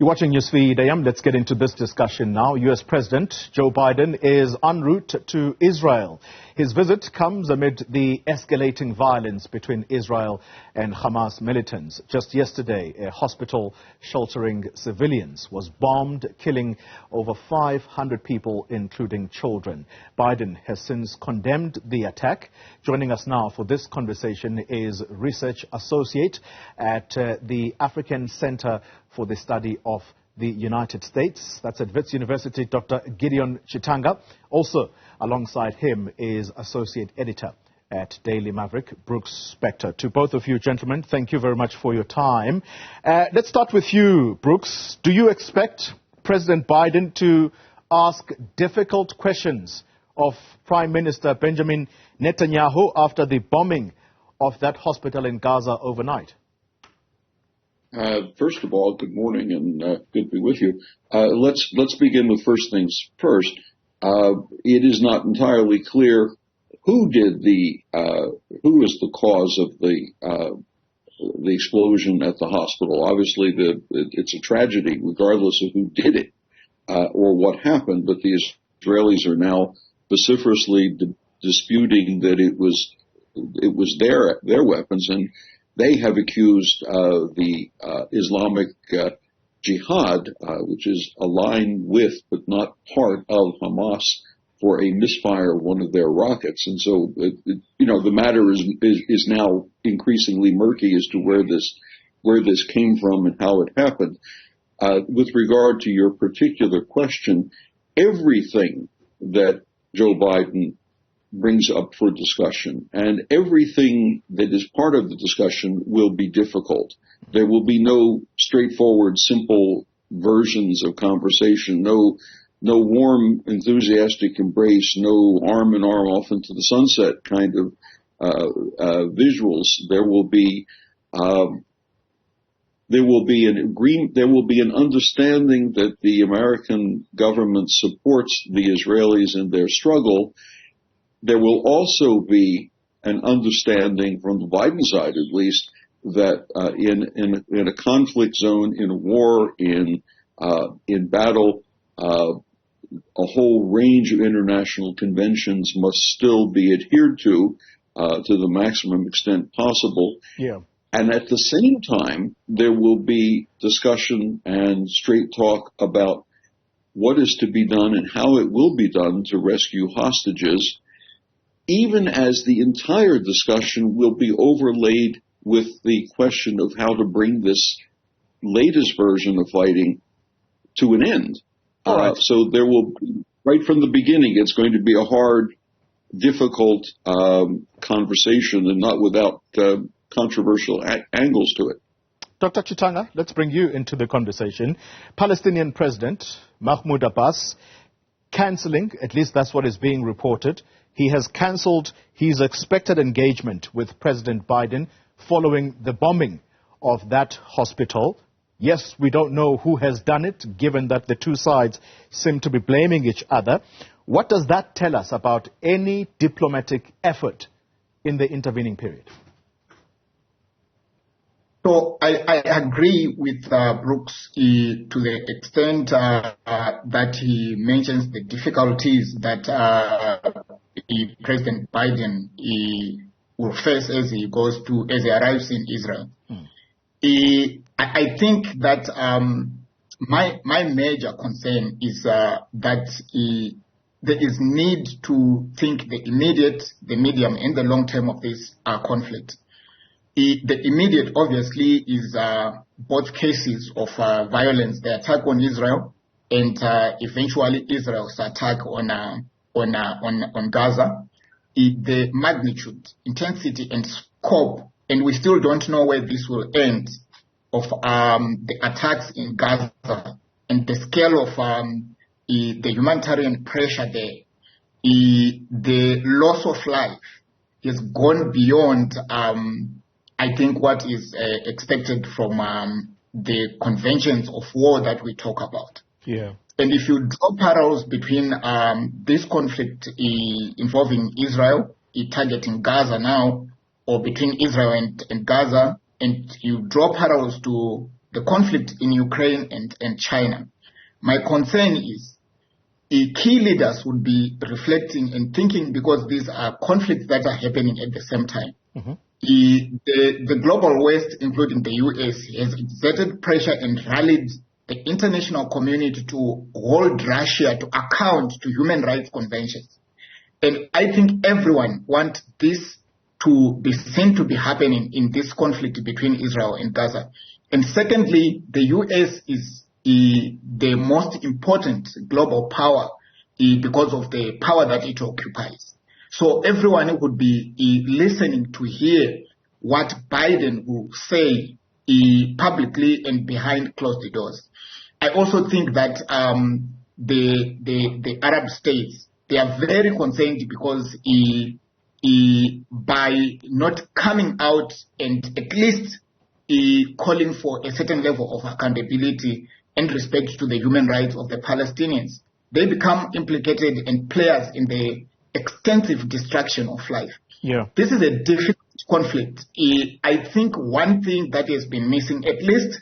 You're watching Newsfeed AM. Let's get into this discussion now. U.S. President Joe Biden is en route to Israel. His visit comes amid the escalating violence between Israel and Hamas militants. Just yesterday, a hospital sheltering civilians was bombed, killing over 500 people, including children. Biden has since condemned the attack. Joining us now for this conversation is research associate at the African Center for the Study of the United States. That's at Wits University, Dr. Gideon Chitanga. Also, alongside him is associate editor at Daily Maverick, Brooks Spector. To both of you, gentlemen, thank you very much for your time. Let's start with you, Brooks. Do you expect President Biden to ask difficult questions of Prime Minister Benjamin Netanyahu after the bombing of that hospital in Gaza overnight? First of all, good morning and good to be with you. Let's begin with first things first. It is not entirely clear who was the cause of the explosion at the hospital. Obviously, it's a tragedy, regardless of who did it or what happened. But the Israelis are now vociferously disputing that it was their weapons, and they have accused the Islamic Jihad, which is aligned with but not part of Hamas, for a misfire of one of their rockets. And so, the matter is now increasingly murky as to where this came from and how it happened. With regard to your particular question, everything that Joe Biden brings up for discussion, and everything that is part of the discussion will be difficult. There will be no straightforward, simple versions of conversation, no warm, enthusiastic embrace, no arm in arm off into the sunset kind of visuals. There will be an agreement. There will be an understanding that the American government supports the Israelis in their struggle. There will also be an understanding from the Biden side, at least, that in a conflict zone, in a war, in battle, a whole range of international conventions must still be adhered to the maximum extent possible. Yeah. And at the same time, there will be discussion and straight talk about what is to be done and how it will be done to rescue hostages, even as the entire discussion will be overlaid with the question of how to bring this latest version of fighting to an end. Right. So there will, right from the beginning, it's going to be a hard, difficult conversation, and not without controversial angles to it. Dr. Chitanga, let's bring you into the conversation. Palestinian President Mahmoud Abbas cancelling, at least that's what is being reported. He has cancelled his expected engagement with President Biden following the bombing of that hospital. Yes, we don't know who has done it, given that the two sides seem to be blaming each other. What does that tell us about any diplomatic effort in the intervening period? So I agree with Brooks to the extent that he mentions the difficulties that President Biden will face as he arrives in Israel. I think that my major concern is that there is need to think the immediate, the medium, and the long term of this conflict. The immediate, obviously, is both cases of violence, the attack on Israel, and eventually Israel's attack on Gaza. The magnitude, intensity, and scope, and we still don't know where this will end, of the attacks in Gaza and the scale of the humanitarian pressure there. The loss of life has gone beyond I think what is expected from the conventions of war that we talk about. Yeah. And if you draw parallels between this conflict involving Israel, targeting Gaza now, or between Israel and Gaza, and you draw parallels to the conflict in Ukraine and China. My concern is key leaders would be reflecting and thinking, because these are conflicts that are happening at the same time. Mm-hmm. The global West, including the US, has exerted pressure and rallied the international community to hold Russia to account to human rights conventions. And I think everyone wants this to be seen to be happening in this conflict between Israel and Gaza. And secondly, the US is the most important global power because of the power that it occupies. So everyone would be listening to hear what Biden will say publicly and behind closed doors. I also think that the Arab states, they are very concerned because by not coming out and at least calling for a certain level of accountability and respect to the human rights of the Palestinians, they become implicated and players in the extensive destruction of life. Yeah. This is a difficult conflict. I think one thing that has been missing, at least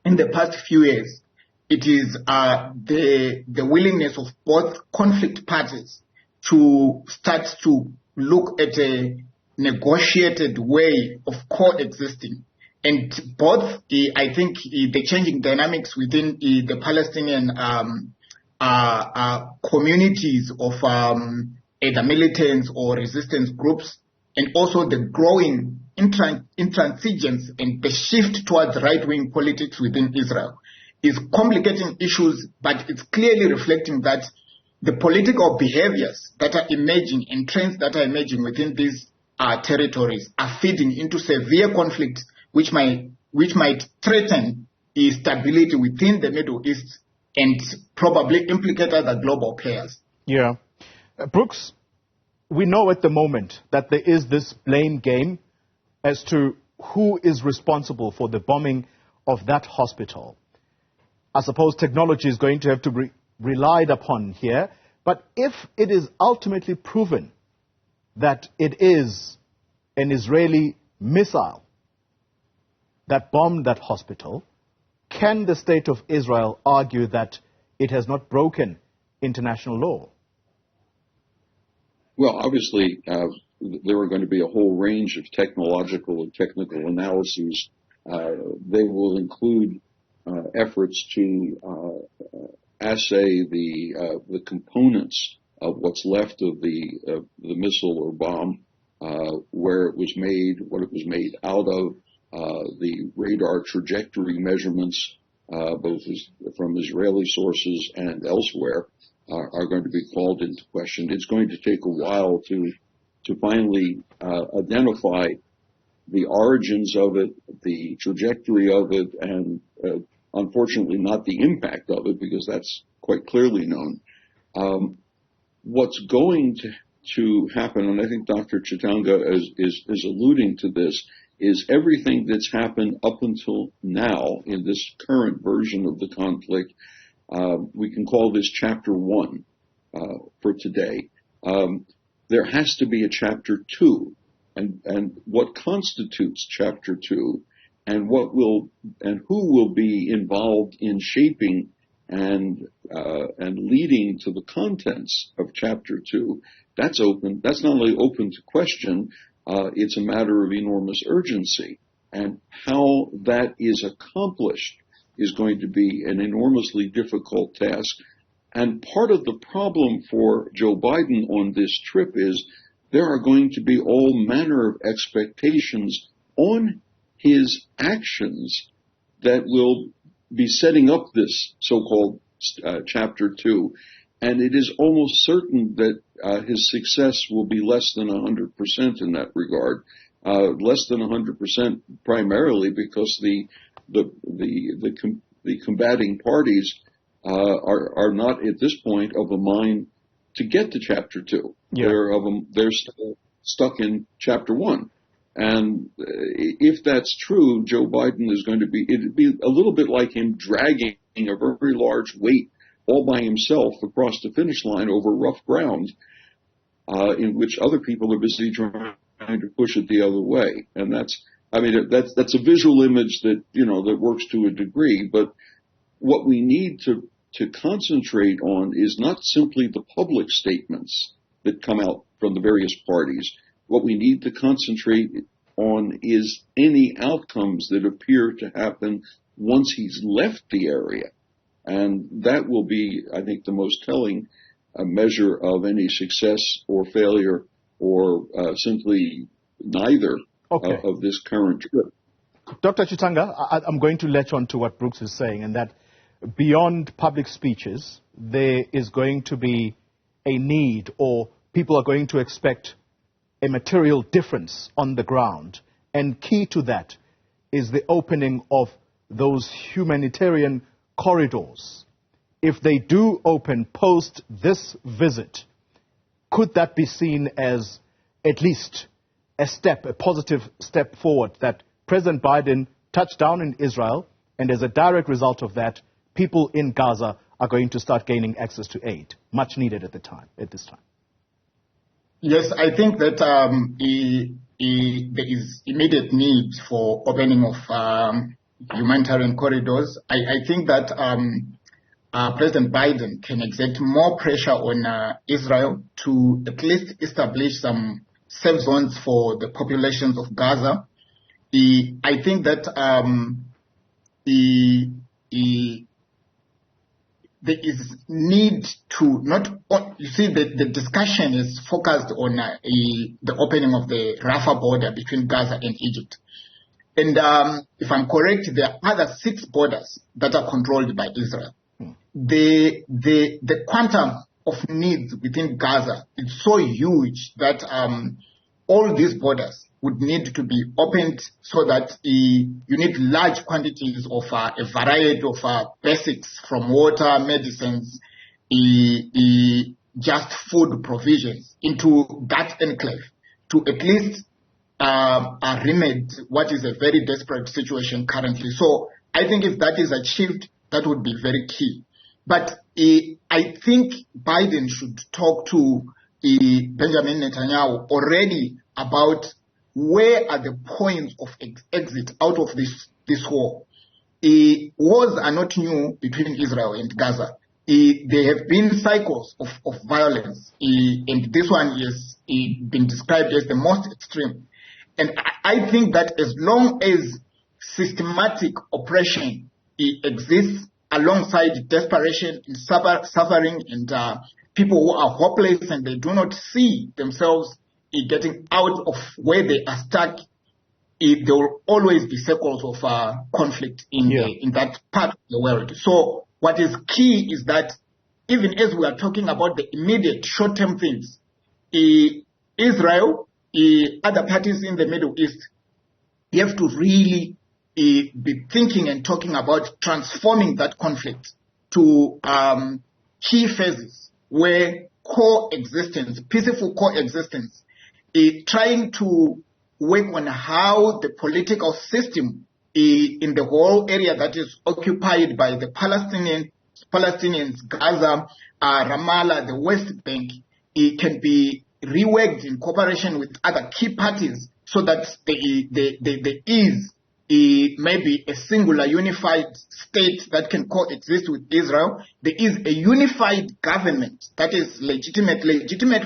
in the past few years, it is the willingness of both conflict parties to start to look at a negotiated way of coexisting. And both, I think, the changing dynamics within the Palestinian communities of either militants or resistance groups, and also the growing intransigence and the shift towards right-wing politics within Israel is complicating issues, but it's clearly reflecting that the political behaviors that are emerging and trends that are emerging within these territories are feeding into severe conflict, which might threaten stability within the Middle East and probably implicate other global players. Yeah. Brooks, we know at the moment that there is this blame game as to who is responsible for the bombing of that hospital. I suppose technology is going to have to be relied upon here, but if it is ultimately proven that it is an Israeli missile that bombed that hospital, can the state of Israel argue that it has not broken international law? Well, obviously, there are going to be a whole range of technological and technical analyses. They will include efforts to assay the components of what's left of the missile or bomb, where it was made, what it was made out of. The radar trajectory measurements, both from Israeli sources and elsewhere, are going to be called into question. It's going to take a while to finally identify the origins of it, the trajectory of it, and unfortunately not the impact of it, because that's quite clearly known. What's going to happen, and I think Dr. Chitanga is alluding to this, is everything that's happened up until now in this current version of the conflict. We can call this Chapter 1 for today. There has to be a Chapter 2, and what constitutes Chapter 2, and who will be involved in shaping and leading to the contents of Chapter 2. That's open. That's not only open to question. It's a matter of enormous urgency, and how that is accomplished is going to be an enormously difficult task. And part of the problem for Joe Biden on this trip is there are going to be all manner of expectations on his actions that will be setting up this so-called Chapter 2. And it is almost certain that his success will be less than 100% in that regard. Less than 100% primarily because the combating parties are not at this point of a mind to get to Chapter 2. Yeah. They're still stuck in Chapter 1. And if that's true, Joe Biden is going to be, it'd be a little bit like him dragging a very large weight all by himself across the finish line over rough ground, in which other people are busy trying to push it the other way. And I mean, that's a visual image that, that works to a degree, but what we need to concentrate on is not simply the public statements that come out from the various parties. What we need to concentrate on is any outcomes that appear to happen once he's left the area. And that will be, I think, the most telling measure of any success or failure or simply neither of this current trip. Dr. Chitanga, I'm going to latch on to what Brooks is saying, and that beyond public speeches, there is going to be a need, or people are going to expect a material difference on the ground. And key to that is the opening of those humanitarian corridors. If they do open post this visit, could that be seen as at least a positive step forward, that President Biden touched down in Israel, and as a direct result of that, people in Gaza are going to start gaining access to aid, much needed at this time? Yes, I think that there is immediate need for opening of humanitarian corridors. I think that President Biden can exert more pressure on Israel to at least establish some safe zones for the populations of Gaza. I think that there is need to the discussion is focused on the opening of the Rafah border between Gaza and Egypt. And if I'm correct, there are other 6 borders that are controlled by Israel. The quantum of needs within Gaza is so huge that all these borders would need to be opened so that you need large quantities of a variety of basics, from water, medicines, just food provisions into that enclave to at least remedy what is a very desperate situation currently. So I think if that is achieved, that would be very key. But I think Biden should talk to Benjamin Netanyahu already about where are the points of exit out of this war. Wars are not new between Israel and Gaza. There have been cycles of violence, and this one has been described as the most extreme. And I think that as long as systematic oppression exists alongside desperation and suffering and people who are hopeless and they do not see themselves getting out of where they are stuck, there will always be circles of conflict in that part of the world. So what is key is that even as we are talking about the immediate short-term things, Israel, other parties in the Middle East, you have to really be thinking and talking about transforming that conflict to key phases where coexistence, peaceful coexistence, trying to work on how the political system in the whole area that is occupied by the Palestinians, Gaza, Ramallah, the West Bank, it can be reworked in cooperation with other key parties so that there is maybe a singular unified state that can coexist with Israel. There is a unified government that is legitimate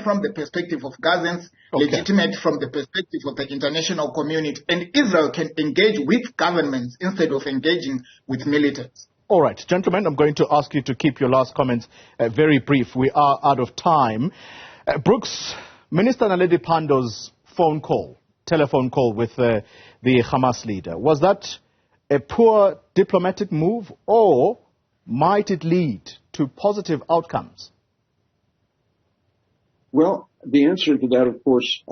from the perspective of Gazans, legitimate from the perspective of the international community, and Israel can engage with governments instead of engaging with militants. All right, gentlemen, I'm going to ask you to keep your last comments very brief. We are out of time. Brooks, Minister Naledi Pando's telephone call with the Hamas leader, was that a poor diplomatic move, or might it lead to positive outcomes? Well, the answer to that, of course,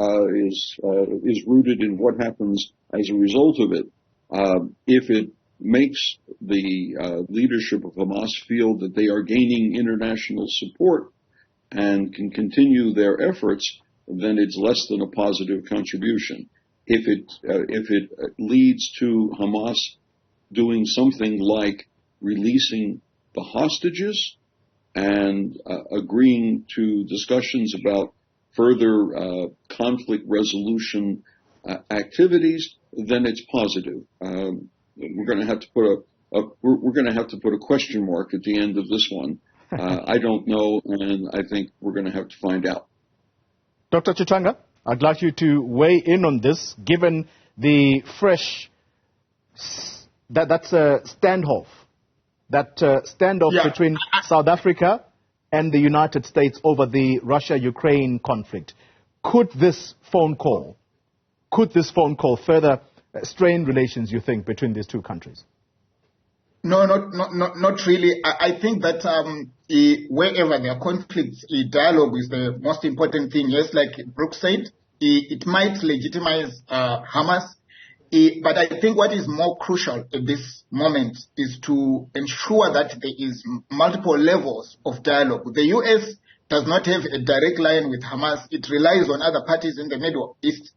is rooted in what happens as a result of it. If it makes the leadership of Hamas feel that they are gaining international support and can continue their efforts, then it's less than a positive contribution. If it leads to Hamas doing something like releasing the hostages and agreeing to discussions about further conflict resolution activities, then it's positive. We're going to have to put we're going to have to put a question mark at the end of this one. I don't know, and I think we're going to have to find out. Dr. Chitanga, I'd like you to weigh in on this, given the fresh that's a standoff, between South Africa and the United States over the Russia-Ukraine conflict. Could this phone call further strain relations, you think, between these two countries? No, not really. I think that wherever there are conflicts, dialogue is the most important thing. Yes, like Brooks said, it might legitimize Hamas. But I think what is more crucial at this moment is to ensure that there is multiple levels of dialogue. The U.S. does not have a direct line with Hamas. It relies on other parties in the Middle East.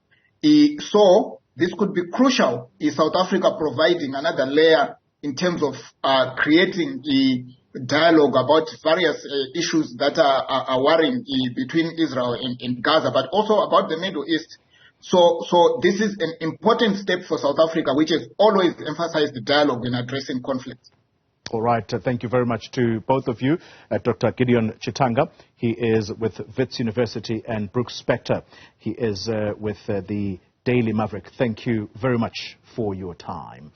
So this could be crucial in South Africa providing another layer in terms of creating a dialogue about various issues that are worrying between Israel and Gaza, but also about the Middle East. So this is an important step for South Africa, which has always emphasized the dialogue in addressing conflict. All right. Thank you very much to both of you. Dr. Gideon Chitanga, he is with Wits University, and Brooks Spector, he is with the Daily Maverick. Thank you very much for your time.